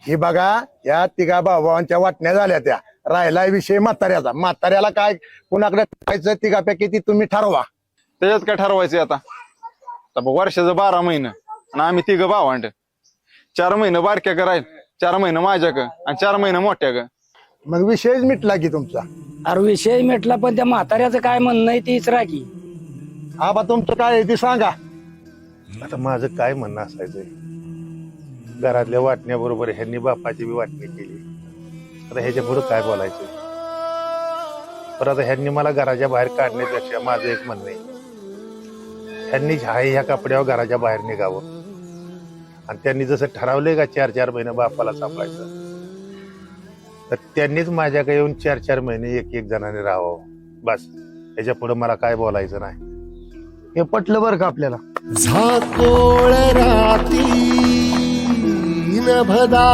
ही बघा या तिघा भावांच्या वाटण्या झाल्या त्या. राहिला विषय म्हाताऱ्याचा. म्हाताऱ्याला काय कुणाकडे टाकायचं तिघापैकी ती तुम्ही ठरवा. त्याच्यात काय ठरवायचं आता वर्षाचं 12 महिने आणि आम्ही तिघ भावंड. 4 महिने बारक्या का राहील, 4 महिने माझ्या का आणि 4 महिने मोठ्या का. मग विषयच मिटला की तुमचा. अरे विषय मिटला पण त्या म्हाताऱ्याचं काय म्हणणं आहे तीच राखी. आबा तुमचं काय आहे ते सांगा. आता माझं काय म्हणणं असायचंय, घरातल्या वाटण्याबरोबर ह्यांनी बापाची बी वाटणी केली. आता ह्याच्या पुढे काय बोलायचंय. पण आता ह्यांनी मला घराच्या बाहेर काढण्यापेक्षा माझं एक म्हणणं आहे, ह्यांनी ह्या कपड्यावर घराच्या बाहेर निघावं आणि त्यांनी जसं ठरवलंय का 4-4 महिने बापाला सांभाळायचं, तर त्यांनीच माझ्याकडे येऊन 4-4 महिने एक जणांनी राहावं. बस ह्याच्या पुढे मला काय बोलायचं नाही. हे पटलं बरं का आपल्याला. झाकोळ राती नभदा